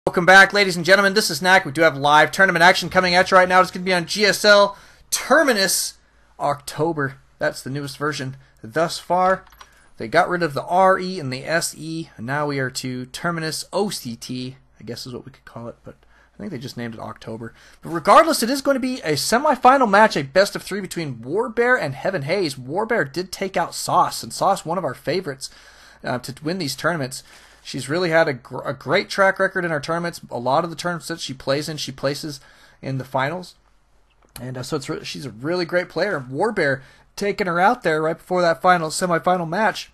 Welcome back, ladies and gentlemen. This is Knack. We do have live tournament action coming at you right now. It's going to be on GSL Terminus October. That's the newest version thus far. They got rid of the RE and the SE, and now we are to Terminus OCT, I guess is what we could call it, but I think they just named it October. But regardless, it is going to be a semifinal match, a best of three between Warbear and HeavenHaze. Warbear did take out Sauce, and Sauce, one of our favorites to win these tournaments. She's really had a great track record in our tournaments. A lot of the tournaments that she plays in, she places in the finals. And so she's a really great player. Warbear taking her out there right before that semifinal match,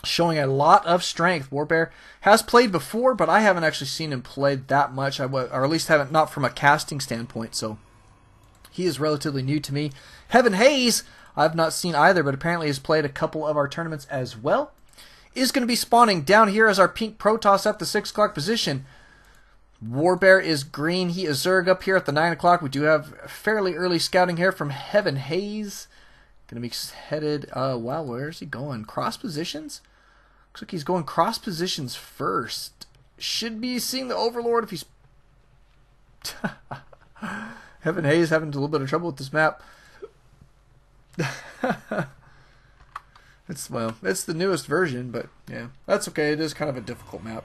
showing a lot of strength. Warbear has played before, but I haven't actually seen him play that much, or at least haven't, not from a casting standpoint. So he is relatively new to me. HeavenHaze, I've not seen either, but apparently has played a couple of our tournaments as well. Is going to be spawning down here as our pink Protoss at the 6 o'clock position. Warbear is green. He is Zerg up here at the 9 o'clock. We do have fairly early scouting here from HeavenHaze. Going to be headed, wow, where is he going? Cross positions? Looks like he's going cross positions first. Should be seeing the Overlord if he's... HeavenHaze having a little bit of trouble with this map. It's the newest version, but yeah, that's okay. It is kind of a difficult map.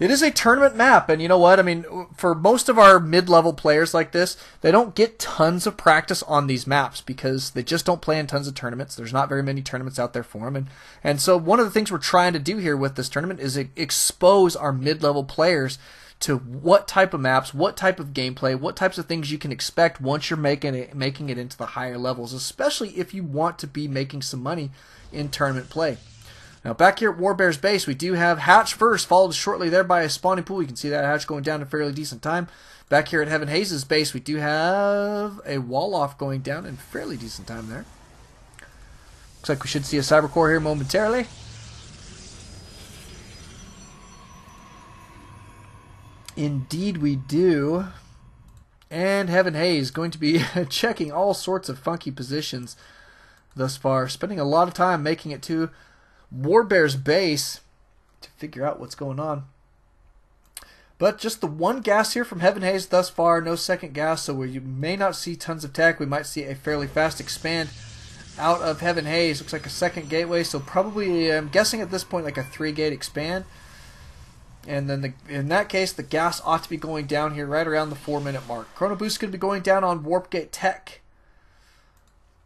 It is a tournament map, and you know what? I mean, for most of our mid-level players like this, they don't get tons of practice on these maps because they just don't play in tons of tournaments. There's not very many tournaments out there for them, and so one of the things we're trying to do here with this tournament is expose our mid-level players to what type of maps, what type of gameplay, what types of things you can expect once you're making it into the higher levels, especially if you want to be making some money in tournament play. Now back here at Warbear's base, we do have Hatch first, followed shortly there by a spawning pool. You can see that Hatch going down in fairly decent time. Back here at HeavenHaze's base, we do have a wall off going down in fairly decent time there. Looks like we should see a Cybercore here momentarily. Indeed we do. And HeavenHaze going to be checking all sorts of funky positions thus far, spending a lot of time making it to Warbear's base to figure out what's going on. But just the one gas here from HeavenHaze thus far, no second gas, so you may not see tons of tech. We might see a fairly fast expand out of HeavenHaze. Looks like a second gateway, so probably, I'm guessing at this point, like a 3-gate expand. And then in that case, the gas ought to be going down here right around the 4-minute mark. Chrono Boost is going to be going down on Warp Gate Tech.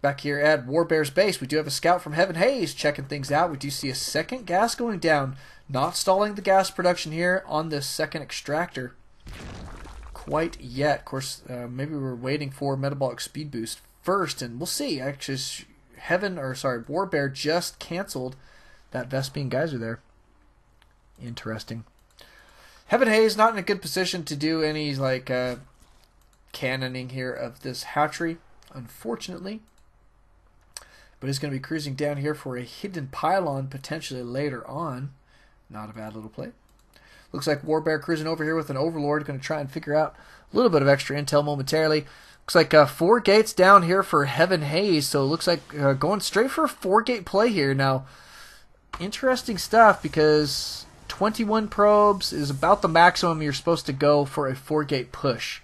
Back here at Warbear's base, we do have a scout from HeavenHaze checking things out. We do see a second gas going down, not stalling the gas production here on this second extractor quite yet. Of course, maybe we're waiting for metabolic speed boost first, and we'll see. Actually, Warbear just canceled that Vespene geyser there. Interesting. HeavenHaze not in a good position to do any like cannoning here of this hatchery, unfortunately. But he's going to be cruising down here for a hidden pylon potentially later on. Not a bad little play. Looks like Warbear cruising over here with an Overlord. Going to try and figure out a little bit of extra intel momentarily. Looks like 4 gates down here for HeavenHaze. So it looks like going straight for a 4-gate play here. Now, interesting stuff because 21 probes is about the maximum you're supposed to go for a 4-gate push.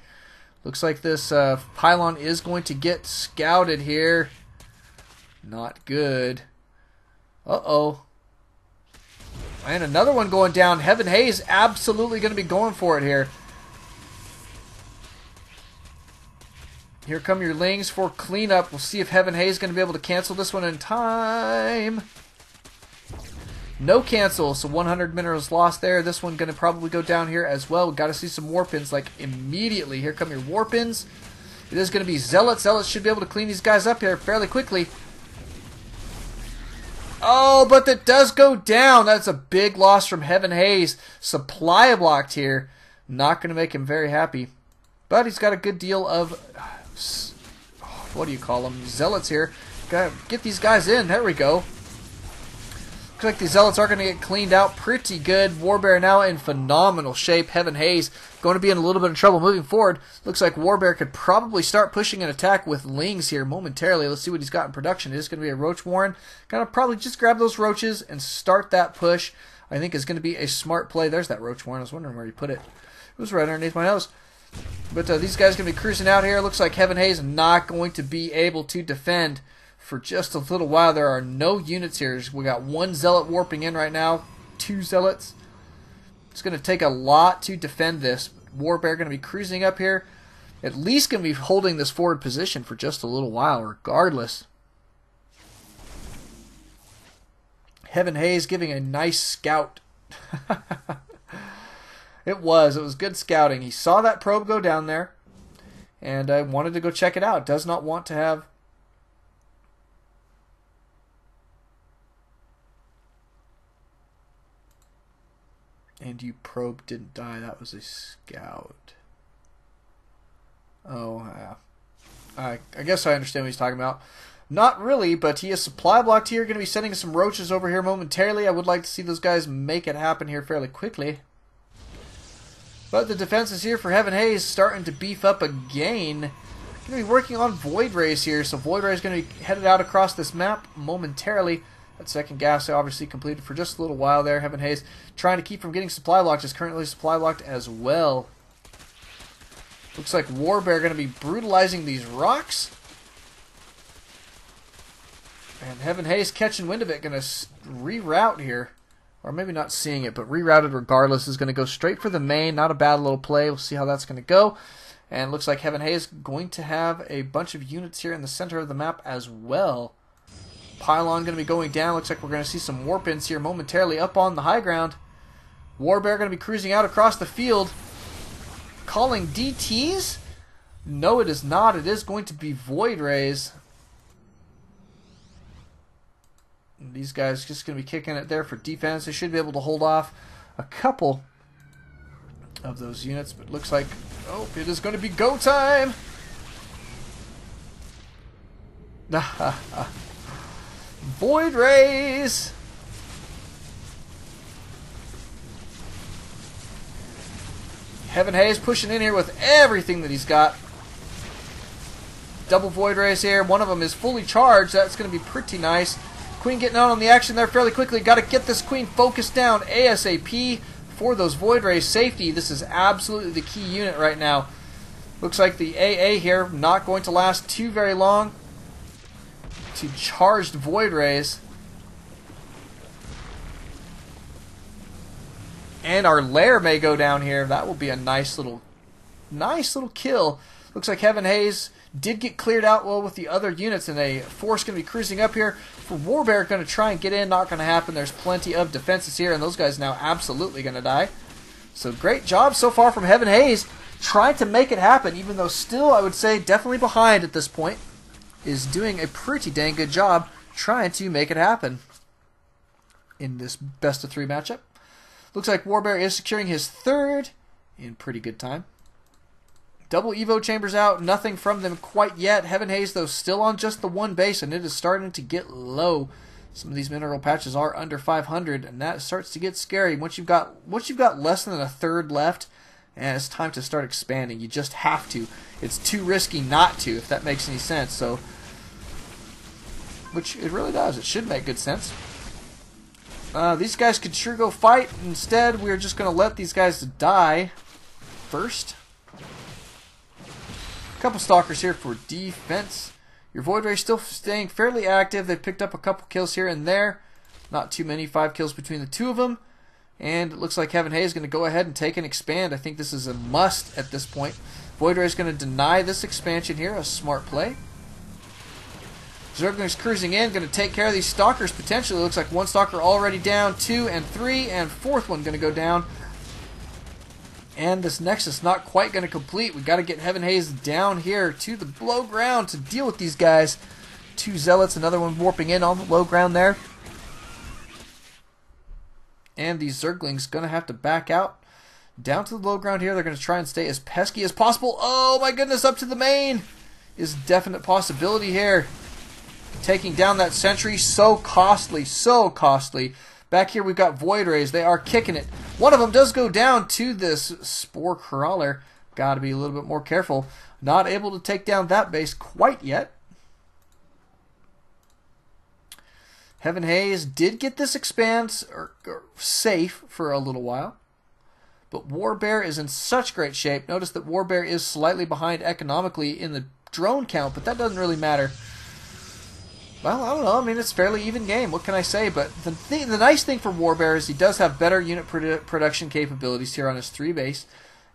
Looks like this pylon is going to get scouted here. Not good. Uh-oh. And another one going down. HeavenHaze absolutely going to be going for it here. Here come your Lings for cleanup. We'll see if HeavenHaze is going to be able to cancel this one in time. No cancel, so 100 minerals lost there. This one going to probably go down here as well. We've got to see some Warpins like immediately. Here come your Warpins. It is going to be Zealots. Zealots should be able to clean these guys up here fairly quickly. Oh, but that does go down. That's a big loss from HeavenHaze. Supply blocked here. Not going to make him very happy. But he's got a good deal of, what do you call them, Zealots here. Got to get these guys in. There we go. Looks like these Zealots are going to get cleaned out pretty good. Warbear now in phenomenal shape. HeavenHaze going to be in a little bit of trouble moving forward. Looks like Warbear could probably start pushing an attack with Lings here momentarily. Let's see what he's got in production. It is going to be a Roach Warren. Going to probably just grab those roaches and start that push. I think is going to be a smart play. There's that Roach Warren. I was wondering where he put it. It was right underneath my nose. But these guys going to be cruising out here. Looks like HeavenHaze not going to be able to defend for just a little while. There are no units here. We got one Zealot warping in right now. 2 Zealots. It's going to take a lot to defend this. Warbear going to be cruising up here. At least going to be holding this forward position for just a little while, regardless. HeavenHaze giving a nice scout. It was good scouting. He saw that probe go down there, and I wanted to go check it out. Does not want to have... And you probe didn't die. That was a scout. Oh, yeah. I guess I understand what he's talking about. Not really, but he is supply blocked here. Going to be sending some roaches over here momentarily. I would like to see those guys make it happen here fairly quickly. But the defenses here for HeavenHaze starting to beef up again. Going to be working on Void Rays here. So Void Ray is going to be headed out across this map momentarily. That second gas obviously completed for just a little while there. HeavenHaze trying to keep from getting supply blocked. Is currently supply blocked as well. Looks like Warbear going to be brutalizing these rocks. And HeavenHaze catching wind of it. Going to reroute here. Or maybe not seeing it, but rerouted regardless. Is going to go straight for the main. Not a bad little play. We'll see how that's going to go. And looks like HeavenHaze going to have a bunch of units here in the center of the map as well. Pylon going to be going down. Looks like we're going to see some warp-ins here momentarily up on the high ground. Warbear going to be cruising out across the field. Calling DTs? No, it is not. It is going to be Void Rays. These guys just going to be kicking it there for defense. They should be able to hold off a couple of those units, but looks like, oh, it is going to be go time. Void Rays. HeavenHaze pushing in here with everything that he's got. Double Void Rays here. One of them is fully charged. That's going to be pretty nice. Queen getting out on the action there fairly quickly. Got to get this Queen focused down ASAP for those Void Rays safety. This is absolutely the key unit right now. Looks like the AA here not going to last too very long. To charged Void Rays. And our lair may go down here. That will be a nice little kill. Looks like HeavenHaze did get cleared out well with the other units, and a force going to be cruising up here. For Warbear, going to try and get in. Not going to happen. There's plenty of defenses here, and those guys now absolutely going to die. So great job so far from HeavenHaze, trying to make it happen, even though still, I would say, definitely behind at this point, is doing a pretty dang good job trying to make it happen in this best-of-3 matchup. Looks like Warbear is securing his third in pretty good time. Double Evo chambers out, nothing from them quite yet. HeavenHaze, though, still on just the one base, and it is starting to get low. Some of these mineral patches are under 500, and that starts to get scary. Once you've got less than a third left, and it's time to start expanding. You just have to. It's too risky not to, if that makes any sense. So, which it really does. It should make good sense. These guys could sure go fight. Instead, we're just going to let these guys die first. Couple stalkers here for defense. Your Void Ray still staying fairly active. They've picked up a couple kills here and there. Not too many. 5 kills between the two of them. And it looks like HeavenHaze is going to go ahead and take and expand. I think this is a must at this point. Void Ray is going to deny this expansion here. A smart play. Zergling's cruising in. Going to take care of these stalkers potentially. Looks like one stalker already down. 2 and 3 and fourth one going to go down. And this Nexus not quite going to complete. We've got to get HeavenHaze down here to the low ground to deal with these guys. 2 Zealots, another one warping in on the low ground there. And these Zerglings going to have to back out down to the low ground here. They're going to try and stay as pesky as possible. Oh my goodness, up to the main is a definite possibility here. Taking down that sentry, so costly, so costly. Back here we've got Void Rays. They are kicking it. One of them does go down to this Spore Crawler. Got to be a little bit more careful. Not able to take down that base quite yet. HeavenHaze did get this expand or safe for a little while. but Warbear is in such great shape. Notice that Warbear is slightly behind economically in the drone count, but that doesn't really matter. Well, I don't know. I mean, it's a fairly even game. What can I say? But the nice thing for Warbear is he does have better unit production capabilities here on his 3 base,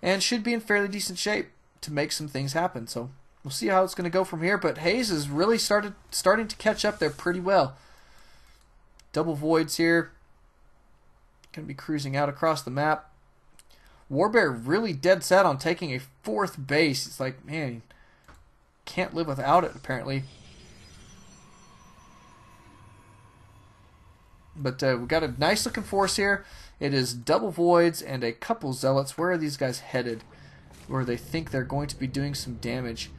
and should be in fairly decent shape to make some things happen. So we'll see how it's going to go from here. But Haze is really starting to catch up there pretty well. Double voids here. Going to be cruising out across the map. Warbear really dead set on taking a 4th base. It's like, man, can't live without it apparently. But we've got a nice looking force here. It is double voids and a couple zealots. Where are these guys headed? Where they think they're going to be doing some damage.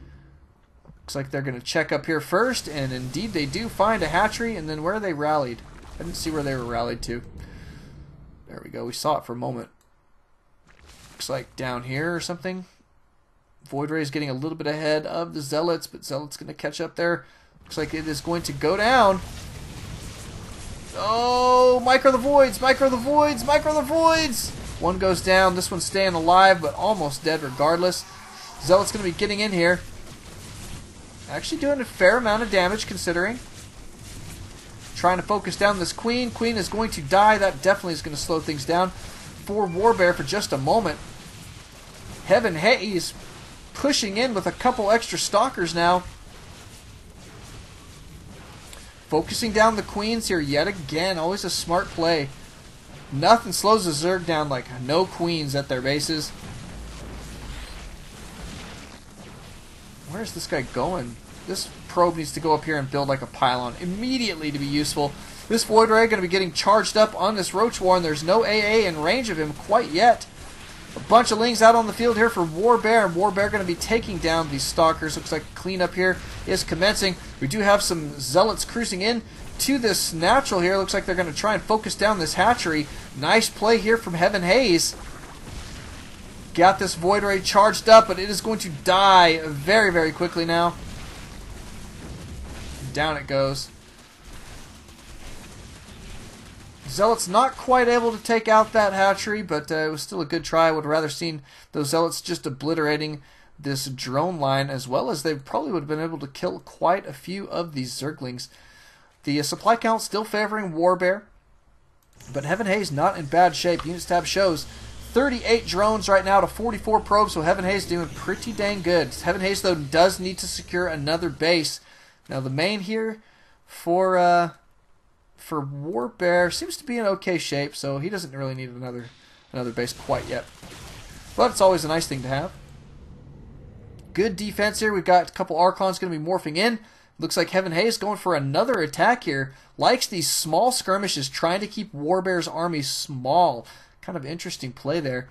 Looks like they're going to check up here first, and indeed they do find a hatchery. And then where are they rallied? I didn't see where they were rallied to. There we go. We saw it for a moment. Looks like down here or something. Void Ray is getting a little bit ahead of the zealots, but zealots going to catch up there. Looks like it is going to go down. Oh, micro the voids, micro the voids, micro the voids. One goes down. This one's staying alive, but almost dead regardless. Zealot's going to be getting in here. Actually doing a fair amount of damage considering. Trying to focus down this queen. Queen is going to die. That definitely is going to slow things down for Warbear for just a moment. HeavenHaze pushing in with a couple extra stalkers now. Focusing down the queens here yet again. Always a smart play. Nothing slows a Zerg down like no queens at their bases. Where's this guy going? This probe needs to go up here and build like a pylon immediately to be useful. This Void Ray going to be getting charged up on this Roach War, and there's no AA in range of him quite yet. A bunch of Lings out on the field here for Warbear, and Warbear going to be taking down these Stalkers. Looks like cleanup here is commencing. We do have some Zealots cruising in to this natural here. Looks like they're going to try and focus down this hatchery. Nice play here from HeavenHaze. Got this Void Ray charged up, but it is going to die very, very quickly now. Down it goes. Zealots not quite able to take out that hatchery, but it was still a good try. I would have rather seen those Zealots just obliterating this drone line, as well as they probably would have been able to kill quite a few of these Zerglings. The supply count still favoring Warbear, but HeavenHaze not in bad shape. Units tab shows 38 drones right now to 44 probes, so HeavenHaze doing pretty dang good. HeavenHaze, though, does need to secure another base. Now, the main here for Warbear seems to be in okay shape, so he doesn't really need another base quite yet. But it's always a nice thing to have. Good defense here. We've got a couple Archons going to be morphing in. Looks like HeavenHaze going for another attack here. Likes these small skirmishes, trying to keep Warbear's army small. Kind of interesting play there.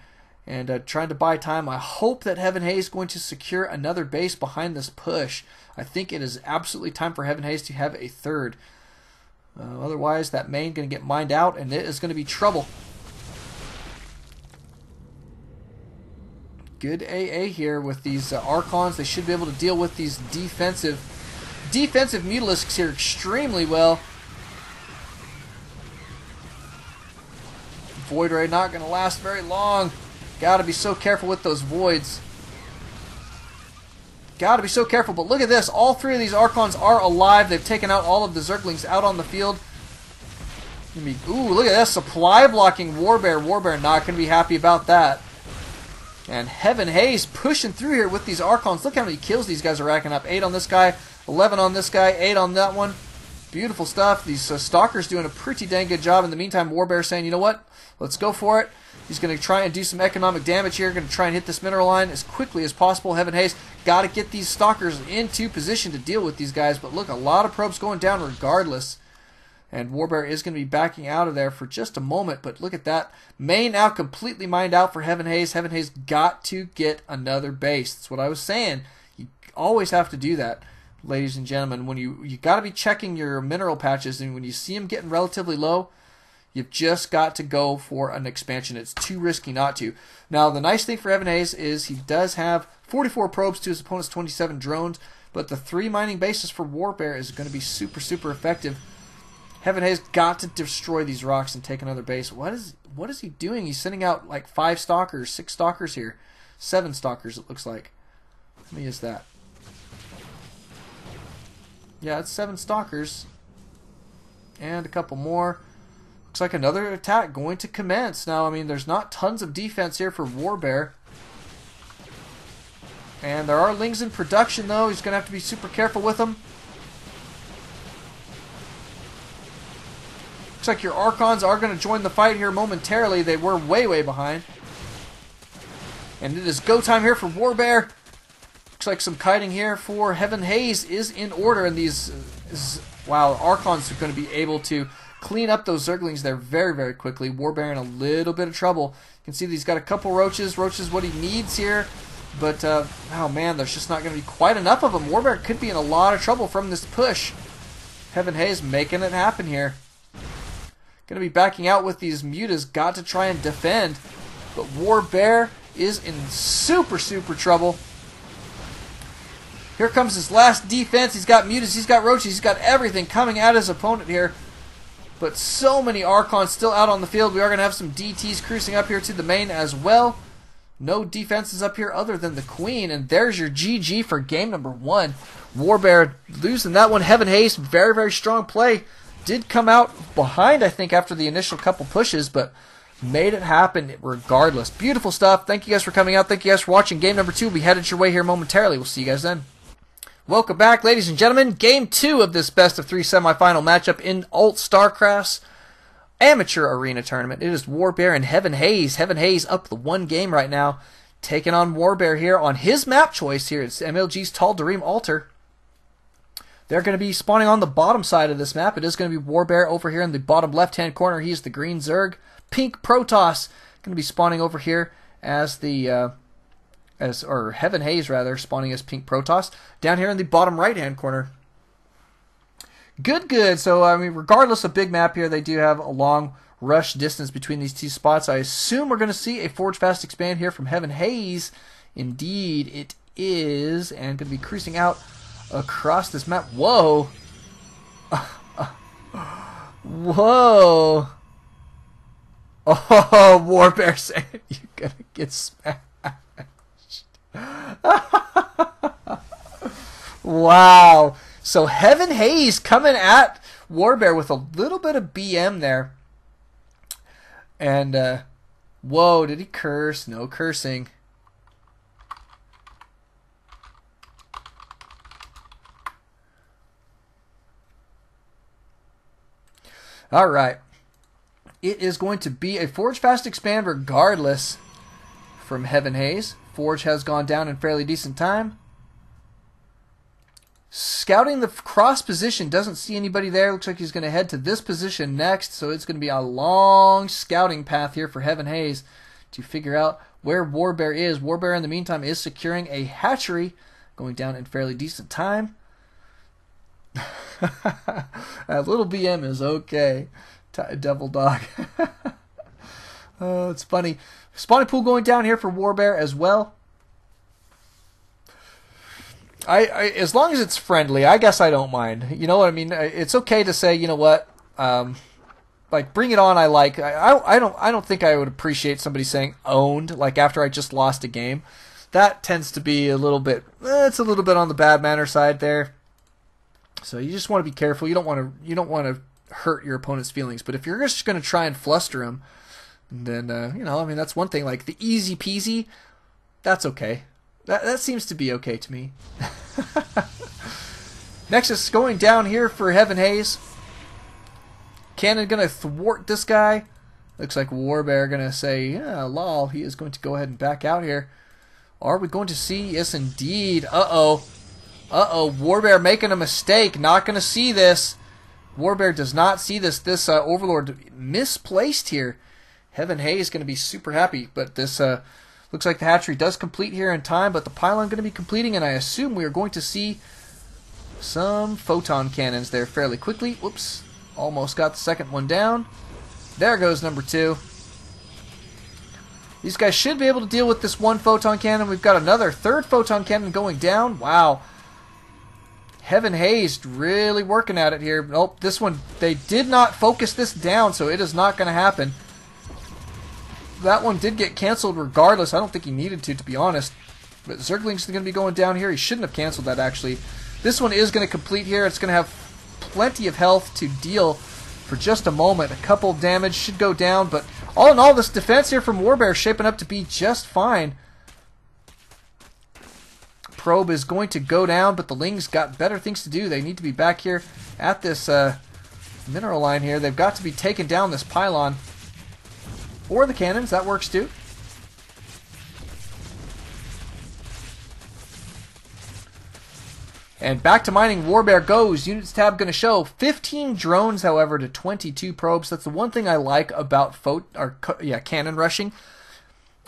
And trying to buy time. I hope that HeavenHaze is going to secure another base behind this push. I think it is absolutely time for HeavenHaze to have a third. Otherwise, that main going to get mined out, and it is going to be trouble. Good AA here with these Archons. They should be able to deal with these defensive Mutalisks here extremely well. Void Ray not going to last very long. Got to be so careful with those voids. Got to be so careful. But look at this. All three of these Archons are alive. They've taken out all of the Zerglings out on the field. Ooh, look at this. Supply blocking Warbear. Warbear not going to be happy about that. And HeavenHaze pushing through here with these Archons. Look how many kills these guys are racking up. 8 on this guy, 11 on this guy, 8 on that one. Beautiful stuff. These Stalkers doing a pretty dang good job. In the meantime, Warbear saying, you know what? Let's go for it. He's going to try and do some economic damage here. Going to try and hit this mineral line as quickly as possible. HeavenHaze got to get these Stalkers into position to deal with these guys. But look, a lot of probes going down regardless. And Warbear is going to be backing out of there for just a moment. But look at that. Main now completely mined out for HeavenHaze. HeavenHaze got to get another base. That's what I was saying. You always have to do that, ladies and gentlemen. When you got to be checking your mineral patches, and when you see them getting relatively low, you've just got to go for an expansion. It's too risky not to. Now, the nice thing for HeavenHaze is he does have 44 probes to his opponent's 27 drones, but the 3 mining bases for Warbear is going to be super, super effective. HeavenHaze got to destroy these rocks and take another base. What is he doing? He's sending out like 5 stalkers, 6 stalkers here. 7 stalkers, it looks like. Let me use that. Yeah, it's 7 stalkers. And a couple more. Looks like another attack going to commence. Now, I mean, there's not tons of defense here for Warbear. And there are lings in production, though. He's going to have to be super careful with them. Looks like your Archons are going to join the fight here momentarily. They were way behind. And it is go time here for Warbear. Looks like some kiting here for HeavenHaze is in order. And these, wow, Archons are going to be able to clean up those Zerglings there very quickly. Warbear in a little bit of trouble. You can see that he's got a couple roaches. Roaches what he needs here. But, oh man, there's just not going to be quite enough of them. Warbear could be in a lot of trouble from this push. HeavenHaze making it happen here. Going to be backing out with these mutas. Got to try and defend. But Warbear is in super trouble. Here comes his last defense. He's got mutas, he's got roaches, he's got everything coming at his opponent here. But so many Archons still out on the field. We are going to have some DTs cruising up here to the main as well. No defenses up here other than the Queen. And there's your GG for game number 1. Warbear losing that one. HeavenHaze, very strong play. Did come out behind, I think, after the initial couple pushes, but made it happen regardless. Beautiful stuff. Thank you guys for coming out. Thank you guys for watching. Game number 2 will be headed your way here momentarily. We'll see you guys then. Welcome back, ladies and gentlemen. Game 2 of this best of 3 semifinal matchup in ALT-Stracraft's Amateur Arena Tournament. It is Warbear and HeavenHaze. HeavenHaze up the 1 game right now, taking on Warbear here on his map choice here. It's MLG's Tal'Darim Altar. They're going to be spawning on the bottom side of this map. It is going to be Warbear over here in the bottom left-hand corner. He's the green Zerg. Pink Protoss going to be spawning over here as the HeavenHaze rather, spawning as Pink Protoss down here in the bottom right-hand corner. Good. So I mean, regardless of big map here, they do have a long rush distance between these 2 spots. I assume we're going to see a Forge Fast Expand here from HeavenHaze. Indeed, it is, and going to be cruising out across this map. Whoa! Whoa! Oh, Warbear saying you're gonna get smashed. Wow! So HeavenHaze coming at Warbear with a little bit of BM there. And, whoa, did he curse? No cursing. Alright. It is going to be a Forge Fast Expand regardless from HeavenHaze. Forge has gone down in fairly decent time. Scouting the cross position, doesn't see anybody there. Looks like he's going to head to this position next. So it's going to be a long scouting path here for HeavenHaze to figure out where Warbear is. Warbear in the meantime is securing a hatchery, going down in fairly decent time. A little BM is okay. Devil Dog. Oh, it's funny. Spawning pool going down here for Warbear as well. As long as it's friendly, I guess I don't mind. You know what I mean? It's okay to say, you know what, like bring it on. I don't think I would appreciate somebody saying owned, like after I just lost a game. That tends to be a little bit. It's a little bit on the bad manner side there. So you just want to be careful. You don't want to hurt your opponent's feelings. But if you're just going to try and fluster him, then you know, I mean, that's one thing. Like the easy peasy, that's okay. That seems to be okay to me. Nexus going down here for HeavenHaze. Cannon going to thwart this guy. Looks like Warbear going to say, yeah, lol. He is going to go ahead and back out here. Are we going to see? Yes, indeed. Uh-oh. Warbear making a mistake. Not going to see this. Warbear does not see this. This Overlord misplaced here. HeavenHaze is going to be super happy. But this looks like the hatchery does complete here in time. But the pylon going to be completing. And I assume we are going to see some photon cannons there fairly quickly. Whoops. Almost got the second one down. There goes number 2. These guys should be able to deal with this one photon cannon. We've got another third photon cannon going down. Wow. HeavenHaze really working at it here. Nope, this one, they did not focus this down, so it is not going to happen. That one did get canceled regardless. I don't think he needed to be honest. But Zergling's going to be going down here. He shouldn't have canceled that, actually. This one is going to complete here. It's going to have plenty of health to deal for just a moment. A couple damage should go down, but all in all, this defense here from Warbear is shaping up to be just fine. Probe is going to go down, but the Lings got better things to do. They need to be back here at this mineral line here. They've got to be taking down this pylon. Or the cannons, that works too. And back to mining, Warbear goes. Units tab going to show 15 drones, however, to 22 probes. That's the one thing I like about cannon rushing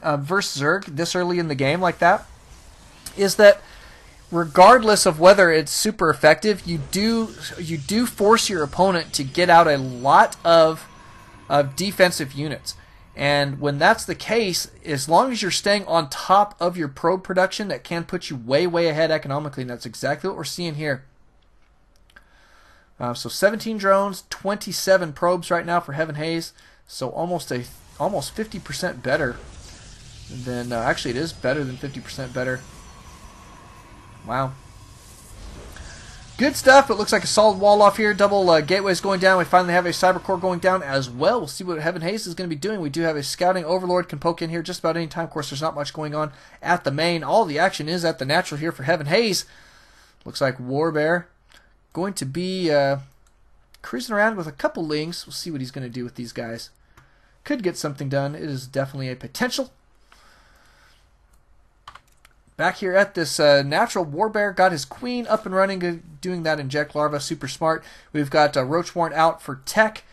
versus Zerg this early in the game like that, is that regardless of whether it's super effective, you do force your opponent to get out a lot of defensive units. And when that's the case, as long as you're staying on top of your probe production, that can put you way, way ahead economically, and that's exactly what we're seeing here. So 17 drones, 27 probes right now for HeavenHaze, so almost 50% better than, actually it is better than 50% better. Wow. Good stuff. It looks like a solid wall off here. Double gateways going down. We finally have a cyber core going down as well. We'll see what HeavenHaze is going to be doing. We do have a scouting overlord can poke in here just about any time. Of course, there's not much going on at the main. All the action is at the natural here for HeavenHaze. Looks like Warbear going to be cruising around with a couple Lings. We'll see what he's going to do with these guys. Could get something done. It is definitely a potential. Back here at this natural, Warbear got his queen up and running, doing that inject larva, super smart. We've got Roachwarren out for tech.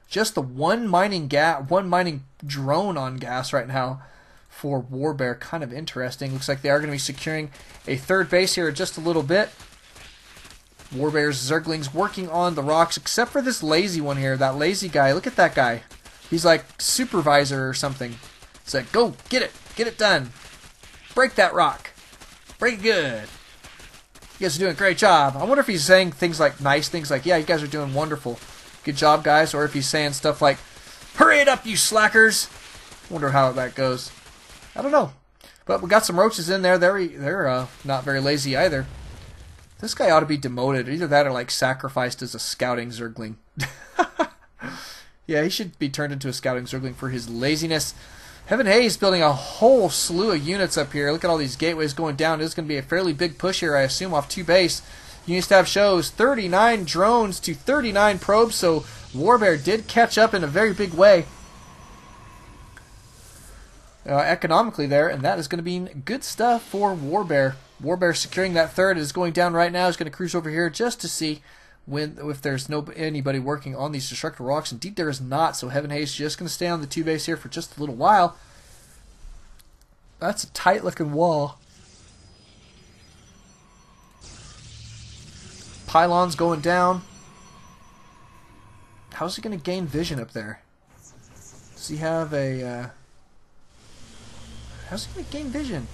Just the one mining drone on gas right now for Warbear, kind of interesting. Looks like they are going to be securing a third base here in just a little bit. Warbear's Zerglings working on the rocks, except for this lazy one here. That lazy guy, look at that guy. He's like supervisor or something. It's like, go get it done. Break that rock. Pretty good. You guys are doing a great job. I wonder if he's saying things like nice things like, yeah, you guys are doing wonderful. Good job, guys. Or if he's saying stuff like, hurry it up, you slackers. I wonder how that goes. I don't know. But we got some roaches in there. They're not very lazy either. This guy ought to be demoted. Either that or like sacrificed as a scouting Zergling. Yeah, he should be turned into a scouting Zergling for his laziness. HeavenHaze building a whole slew of units up here. Look at all these gateways going down. It's going to be a fairly big push here, I assume, off 2 base. Units tab shows 39 drones to 39 probes, so Warbear did catch up in a very big way economically there, and that is going to be good stuff for Warbear. Warbear securing that third is going down right now. He's going to cruise over here just to see if there's anybody working on these destructive rocks. Indeed there is not, so HeavenHaze is just going to stay on the 2 base here for just a little while. That's a tight looking wall. Pylons going down. How's he going to gain vision up there? Does he have a how's he going to gain vision?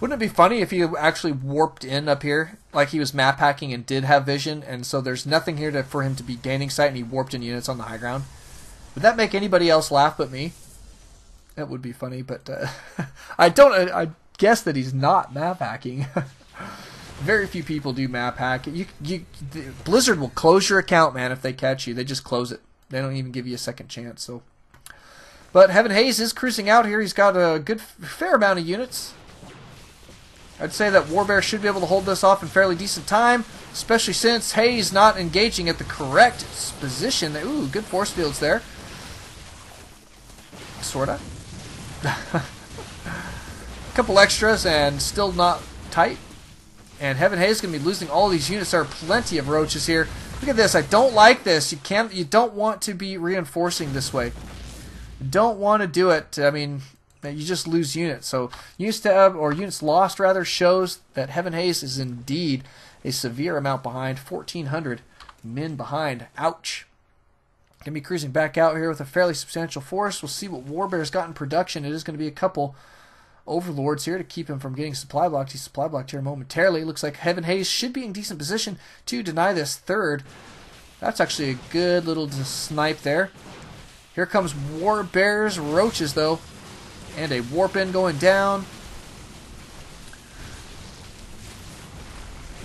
Wouldn't it be funny if he actually warped in up here, like he was map hacking and did have vision, and so there's nothing here for him to be gaining sight, and he warped in units on the high ground? Would that make anybody else laugh but me? That would be funny, but I guess that he's not map hacking. Very few people do map hack. Blizzard will close your account, man, if they catch you. They just close it. They don't even give you a second chance. So, but HeavenHaze is cruising out here. He's got a fair amount of units. I'd say that Warbear should be able to hold this off in fairly decent time, especially since Haze not engaging at the correct position. Ooh, good force fields there. Sorta. Couple extras and still not tight. And HeavenHaze is going to be losing all these units. There are plenty of roaches here. Look at this. I don't like this. You don't want to be reinforcing this way. You don't want to do it. I mean, you just lose units. So units tab, or units lost rather, shows that HeavenHaze is indeed a severe amount behind. 1,400 men behind. Ouch. Going to be cruising back out here with a fairly substantial force. We'll see what Warbear's got in production. It is going to be a couple overlords here to keep him from getting supply blocked. He's supply blocked here momentarily. Looks like HeavenHaze should be in decent position to deny this third. That's actually a good little snipe there. Here comes Warbear's Roaches, though. And a warp in going down.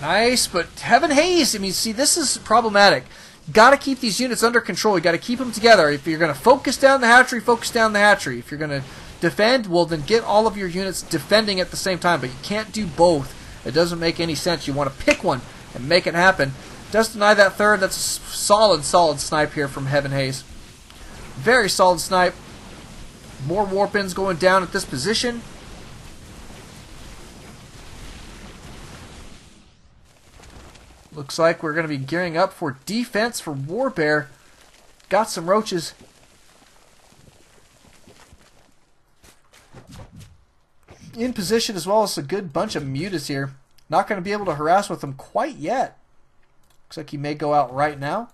Nice, but HeavenHaze, I mean, see, this is problematic. Got to keep these units under control. You got to keep them together. If you're going to focus down the hatchery, focus down the hatchery. If you're going to defend, well, then get all of your units defending at the same time. But you can't do both. It doesn't make any sense. You want to pick one and make it happen. Does deny that third. That's a solid snipe here from HeavenHaze. Very solid snipe. More warp-ins going down at this position. Looks like we're going to be gearing up for defense for Warbear. Got some roaches. In position, as well as a good bunch of mutas here. Not going to be able to harass with them quite yet. Looks like he may go out right now.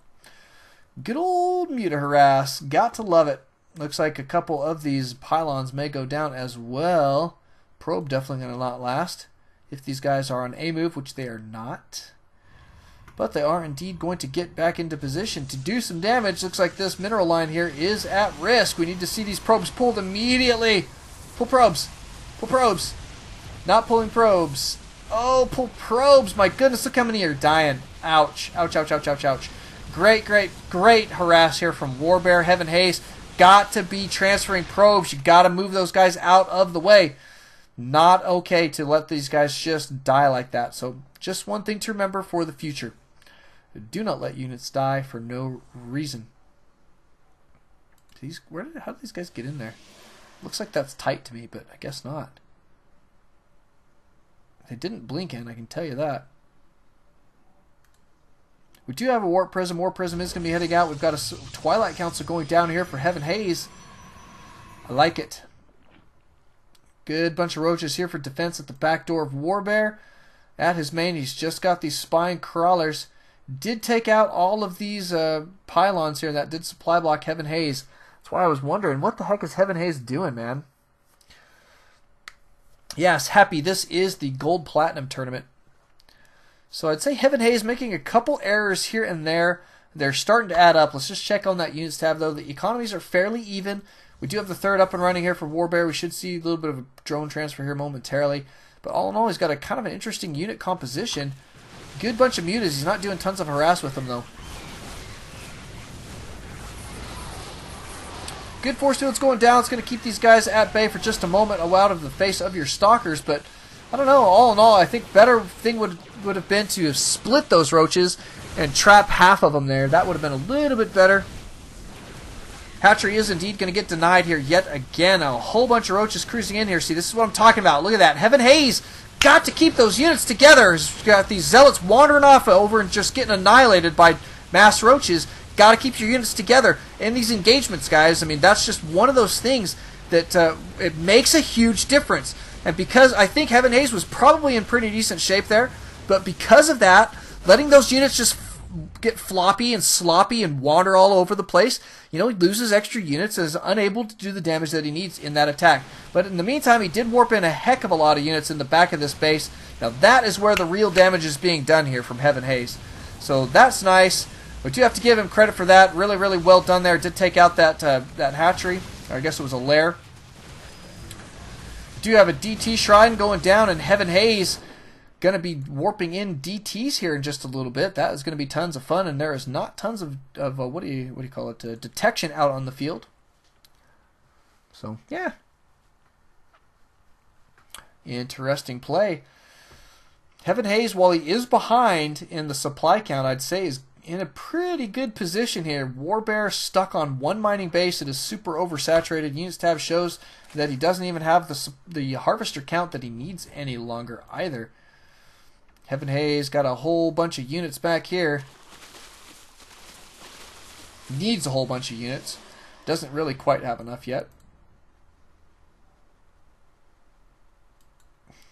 Good old muta harass. Got to love it. Looks like a couple of these pylons may go down as well. Probe definitely going to not last. If these guys are on A move, which they are not. But they are indeed going to get back into position to do some damage. Looks like this mineral line here is at risk. We need to see these probes pulled immediately. Pull probes. Pull probes. Not pulling probes. Oh, pull probes. My goodness, look how many are dying. Ouch. Ouch, ouch, ouch, ouch, ouch. Great harass here from Warbear. HeavenHaze got to be transferring probes. You got to move those guys out of the way. Not okay to let these guys just die like that. So just one thing to remember for the future. Do not let units die for no reason. How did these guys get in there? Looks like that's tight to me, but I guess not. They didn't blink in, I can tell you that. We do have a Warp Prism. Warp Prism is going to be heading out. We've got a Twilight Council going down here for HeavenHaze. I like it. Good bunch of roaches here for defense at the back door of Warbear. At his main, he's just got these spine crawlers. Did take out all of these pylons here. That did supply block HeavenHaze. That's why I was wondering, what the heck is HeavenHaze doing, man? Yes, happy. This is the Gold Platinum tournament. So I'd say HeavenHaze making a couple errors here and there. They're starting to add up. Let's just check on that units tab, though. The economies are fairly even. We do have the third up and running here for Warbear. We should see a little bit of a drone transfer here momentarily. But all in all, he's got a kind of an interesting unit composition. Good bunch of mutas. He's not doing tons of harass with them, though. Good force field's going down. It's going to keep these guys at bay for just a moment out of the face of your stalkers. But I don't know. All in all, I think better thing would have been to have split those roaches and trap half of them there. That would have been a little bit better. Hatchery is indeed going to get denied here yet again. A whole bunch of roaches cruising in here. See, this is what I'm talking about. Look at that. HeavenHaze got to keep those units together. He's got these zealots wandering off over and just getting annihilated by mass roaches. Got to keep your units together. In these engagements, guys, I mean, that's just one of those things that it makes a huge difference. And because I think HeavenHaze was probably in pretty decent shape there, but because of that, letting those units just get floppy and sloppy and wander all over the place, you know, he loses extra units and is unable to do the damage that he needs in that attack. But in the meantime, he did warp in a heck of a lot of units in the back of this base. Now that is where the real damage is being done here from HeavenHaze. So that's nice. We do have to give him credit for that. Really, really well done there. Did take out that hatchery. Or I guess it was a lair. We do have a DT shrine going down, and HeavenHaze going to be warping in DTs here in just a little bit. That is going to be tons of fun, and there is not tons of what do you call it, detection out on the field. So yeah, interesting play. HeavenHaze, while he is behind in the supply count, I'd say is in a pretty good position here. Warbear stuck on one mining base. It is super oversaturated. Units tab shows that he doesn't even have the harvester count that he needs any longer either. HeavenHaze got a whole bunch of units back here. Needs a whole bunch of units. Doesn't really quite have enough yet.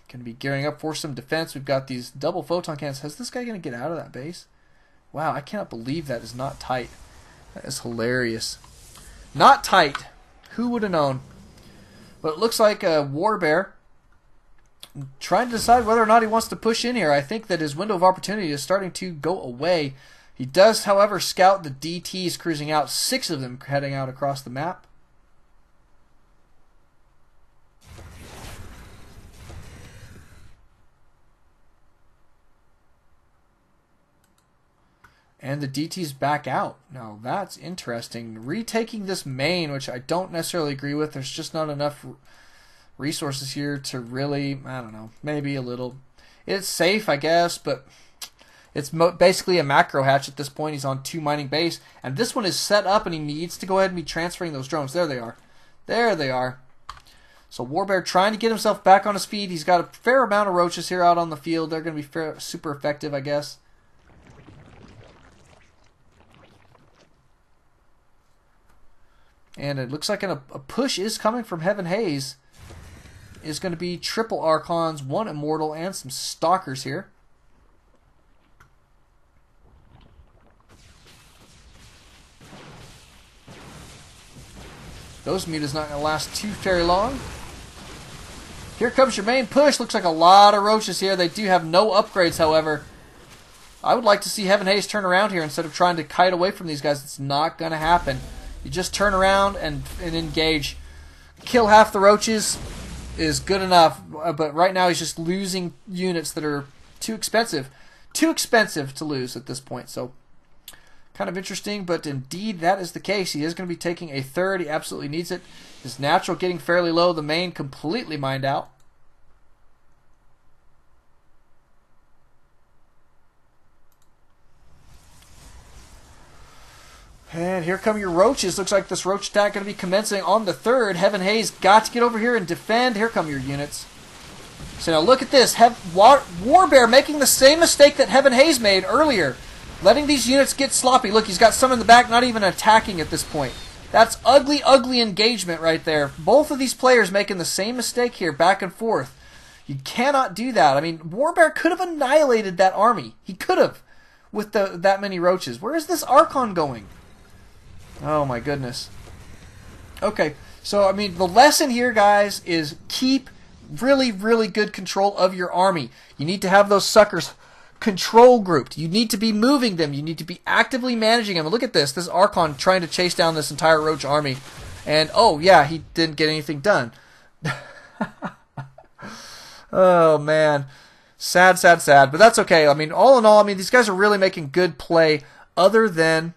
Going to be gearing up for some defense. We've got these double photon cannons. Is this guy going to get out of that base? Wow, I cannot believe that is not tight. That is hilarious. Not tight. Who would have known? But it looks like Warbear trying to decide whether or not he wants to push in here. I think that his window of opportunity is starting to go away. He does, however, scout the DTs cruising out, 6 of them heading out across the map. And the DT's back out. Now, that's interesting. Retaking this main, which I don't necessarily agree with. There's just not enough resources here to really, I don't know, maybe a little. It's safe, I guess, but it's basically a macro hatch at this point. He's on 2 mining base. And this one is set up, and he needs to go ahead and be transferring those drones. There they are. There they are. So Warbear trying to get himself back on his feet. He's got a fair amount of roaches here out on the field. They're going to be super effective, I guess. And it looks like a push is coming from HeavenHaze. Is going to be triple Archons, 1 Immortal, and some Stalkers here. Those mutas not going to last too very long. Here comes your main push. Looks like a lot of roaches here. They do have no upgrades, however. I would like to see HeavenHaze turn around here instead of trying to kite away from these guys. It's not going to happen. You just turn around and engage. Kill half the roaches is good enough, but right now he's just losing units that are too expensive. Too expensive to lose at this point, so kind of interesting, but indeed that is the case. He is going to be taking a third. He absolutely needs it. His natural getting fairly low. The main completely mined out. And here come your roaches. Looks like this roach attack going to be commencing on the 3rd. HeavenHaze got to get over here and defend. Here come your units. So now look at this. Warbear making the same mistake that HeavenHaze made earlier. Letting these units get sloppy. Look, he's got some in the back not even attacking at this point. That's ugly, ugly engagement right there. Both of these players making the same mistake here, back and forth. You cannot do that. I mean, Warbear could have annihilated that army. He could have with that many roaches. Where is this Archon going? Oh my goodness. Okay, so I mean the lesson here, guys, is keep really, really good control of your army. You need to have those suckers control grouped. You need to be moving them. You need to be actively managing them. And look at this. This Archon trying to chase down this entire roach army. And oh yeah, he didn't get anything done. Oh man. Sad, sad, sad. But that's okay. I mean, all in all, I mean these guys are really making good play other than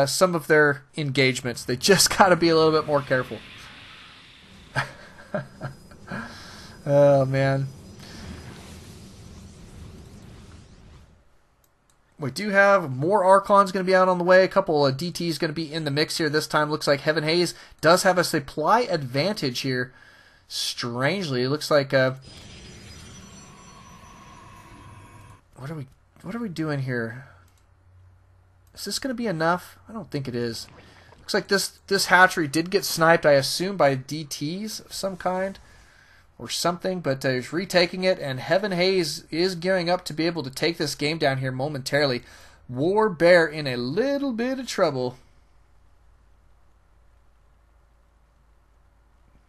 some of their engagements. They just got to be a little bit more careful. Oh, man. We do have more Archons going to be out on the way. A couple of DTs going to be in the mix here this time. Looks like HeavenHaze does have a supply advantage here. Strangely, it looks like what are we doing here? Is this going to be enough? I don't think it is. Looks like this hatchery did get sniped, I assume, by DTs of some kind or something, but he's retaking it, and HeavenHaze is gearing up to be able to take this game down here momentarily. Warbear in a little bit of trouble.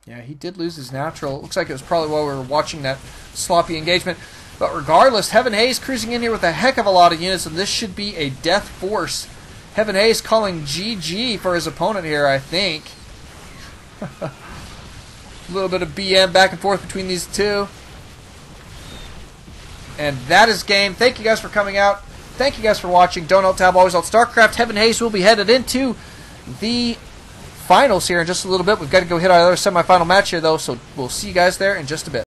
Yeah, he did lose his natural. It looks like it was probably while we were watching that sloppy engagement. But regardless, HeavenHaze cruising in here with a heck of a lot of units, and this should be a death force. HeavenHaze calling GG for his opponent here, I think. A little bit of BM back and forth between these two. And that is game. Thank you guys for coming out. Thank you guys for watching. Don't alt-tab, always alt-Starcraft. HeavenHaze will be headed into the finals here in just a little bit. We've got to go hit our other semifinal match here, though, so we'll see you guys there in just a bit.